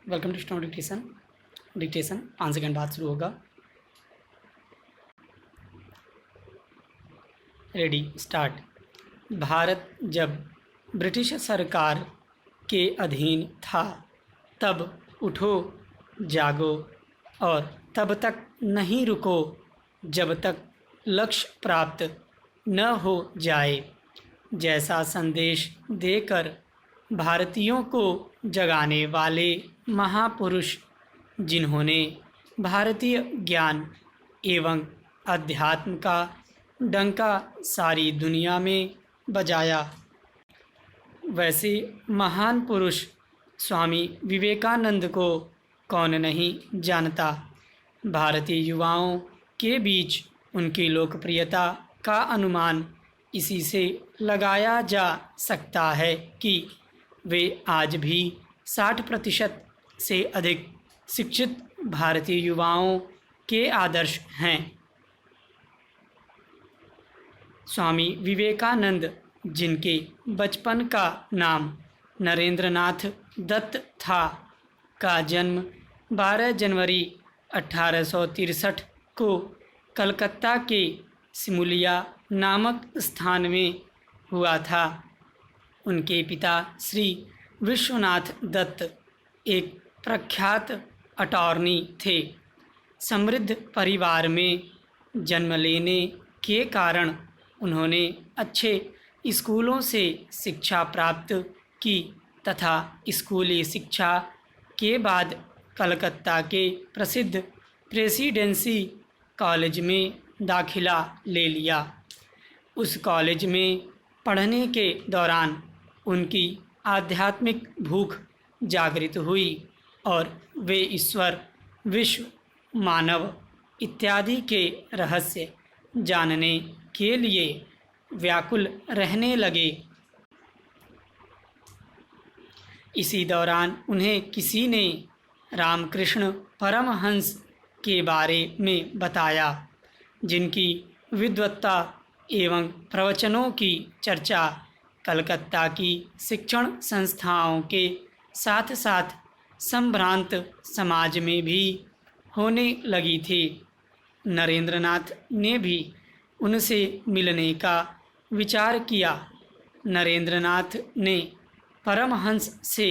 Welcome to stone dictation 5 second बाद शुरू होगा। Ready start. भारत जब ब्रिटिश सरकार के अधीन था तब उठो जागो और तब तक नहीं रुको जब तक लक्ष्य प्राप्त न हो जाए, जैसा संदेश देकर भारतीयों को जगाने वाले महापुरुष जिन्होंने भारतीय ज्ञान एवं अध्यात्म का डंका सारी दुनिया में बजाया, वैसे महान पुरुष स्वामी विवेकानंद को कौन नहीं जानता। भारतीय युवाओं के बीच उनकी लोकप्रियता का अनुमान इसी से लगाया जा सकता है कि वे आज भी 60% से अधिक शिक्षित भारतीय युवाओं के आदर्श हैं। स्वामी विवेकानंद, जिनके बचपन का नाम नरेंद्रनाथ दत्त था, का जन्म 12 जनवरी 1863 को कलकत्ता के सिमुलिया नामक स्थान में हुआ था। उनके पिता श्री विश्वनाथ दत्त एक प्रख्यात अटॉर्नी थे। समृद्ध परिवार में जन्म लेने के कारण उन्होंने अच्छे स्कूलों से शिक्षा प्राप्त की तथा स्कूली शिक्षा के बाद कलकत्ता के प्रसिद्ध प्रेसिडेंसी कॉलेज में दाखिला ले लिया। उस कॉलेज में पढ़ने के दौरान उनकी आध्यात्मिक भूख जागृत हुई और वे ईश्वर, विश्व, मानव इत्यादि के रहस्य जानने के लिए व्याकुल रहने लगे। इसी दौरान उन्हें किसी ने रामकृष्ण परमहंस के बारे में बताया, जिनकी विद्वत्ता एवं प्रवचनों की चर्चा कलकत्ता की शिक्षण संस्थाओं के साथ साथ संभ्रांत समाज में भी होने लगी थी। नरेंद्रनाथ ने भी उनसे मिलने का विचार किया। नरेंद्रनाथ ने परमहंस से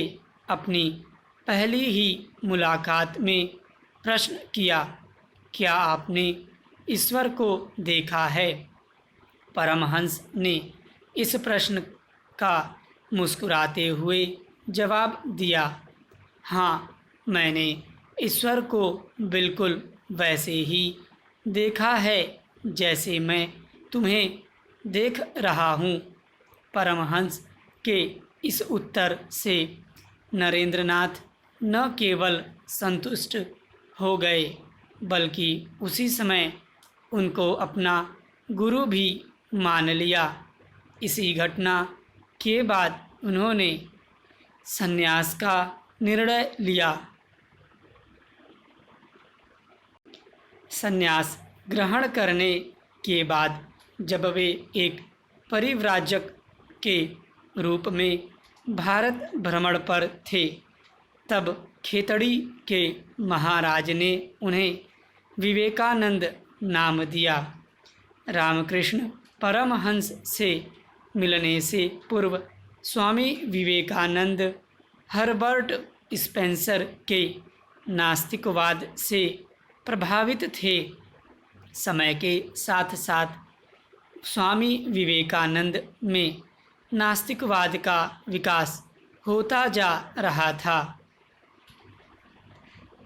अपनी पहली ही मुलाकात में प्रश्न किया, क्या आपने ईश्वर को देखा है? परमहंस ने इस प्रश्न का मुस्कुराते हुए जवाब दिया, हाँ, मैंने ईश्वर को बिल्कुल वैसे ही देखा है जैसे मैं तुम्हें देख रहा हूँ। परमहंस के इस उत्तर से नरेंद्रनाथ न केवल संतुष्ट हो गए बल्कि उसी समय उनको अपना गुरु भी मान लिया। इसी घटना के बाद उन्होंने संन्यास का निर्णय लिया। संन्यास ग्रहण करने के बाद जब वे एक परिव्राजक के रूप में भारत भ्रमण पर थे, तब खेतड़ी के महाराज ने उन्हें विवेकानंद नाम दिया। रामकृष्ण परमहंस से मिलने से पूर्व स्वामी विवेकानंद हर्बर्ट स्पेंसर के नास्तिकवाद से प्रभावित थे। समय के साथ साथ स्वामी विवेकानंद में नास्तिकवाद का विकास होता जा रहा था।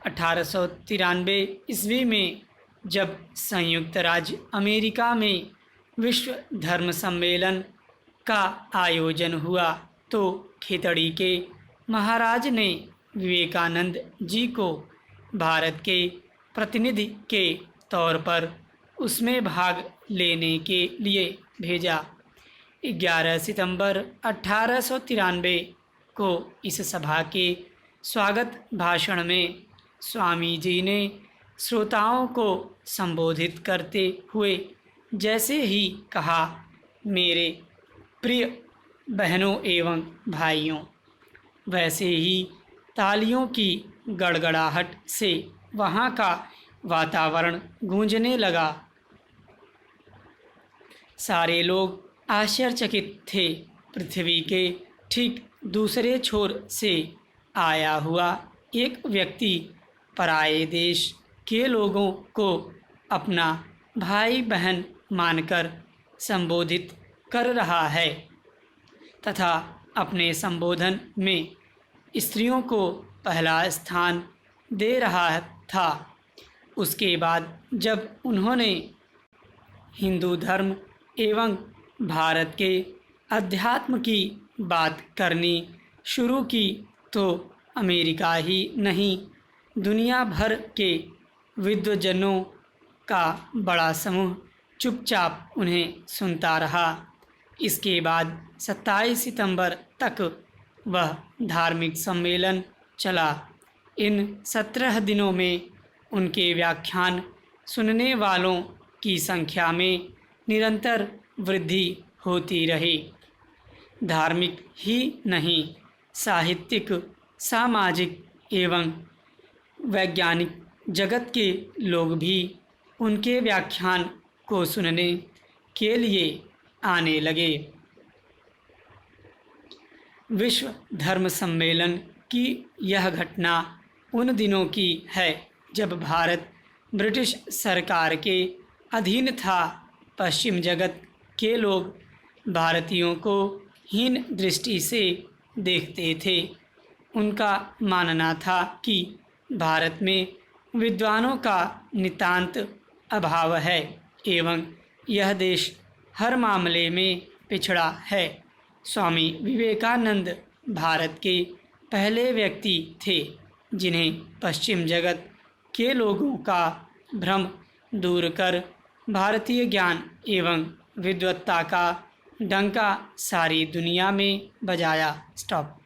1893 ईस्वी में जब संयुक्त राज्य अमेरिका में विश्व धर्म सम्मेलन का आयोजन हुआ तो खेतड़ी के महाराज ने विवेकानंद जी को भारत के प्रतिनिधि के तौर पर उसमें भाग लेने के लिए भेजा। 11 सितंबर 1893 को इस सभा के स्वागत भाषण में स्वामी जी ने श्रोताओं को संबोधित करते हुए जैसे ही कहा, मेरे प्रिय बहनों एवं भाइयों, वैसे ही तालियों की गड़गड़ाहट से वहाँ का वातावरण गूंजने लगा। सारे लोग आश्चर्यचकित थे। पृथ्वी के ठीक दूसरे छोर से आया हुआ एक व्यक्ति पराये देश के लोगों को अपना भाई बहन मानकर संबोधित कर रहा है तथा अपने संबोधन में स्त्रियों को पहला स्थान दे रहा था। उसके बाद जब उन्होंने हिंदू धर्म एवं भारत के अध्यात्म की बात करनी शुरू की तो अमेरिका ही नहीं, दुनिया भर के विद्वजनों का बड़ा समूह चुपचाप उन्हें सुनता रहा। इसके बाद 27 सितंबर तक वह धार्मिक सम्मेलन चला। इन 17 दिनों में उनके व्याख्यान सुनने वालों की संख्या में निरंतर वृद्धि होती रही। धार्मिक ही नहीं, साहित्यिक, सामाजिक एवं वैज्ञानिक जगत के लोग भी उनके व्याख्यान को सुनने के लिए आने लगे। विश्व धर्म सम्मेलन की यह घटना उन दिनों की है जब भारत ब्रिटिश सरकार के अधीन था। पश्चिम जगत के लोग भारतीयों को हीन दृष्टि से देखते थे। उनका मानना था कि भारत में विद्वानों का नितांत अभाव है एवं यह देश हर मामले में पिछड़ा है। स्वामी विवेकानंद भारत के पहले व्यक्ति थे जिन्हें पश्चिम जगत के लोगों का भ्रम दूर कर भारतीय ज्ञान एवं विद्वत्ता का डंका सारी दुनिया में बजाया। स्टॉप।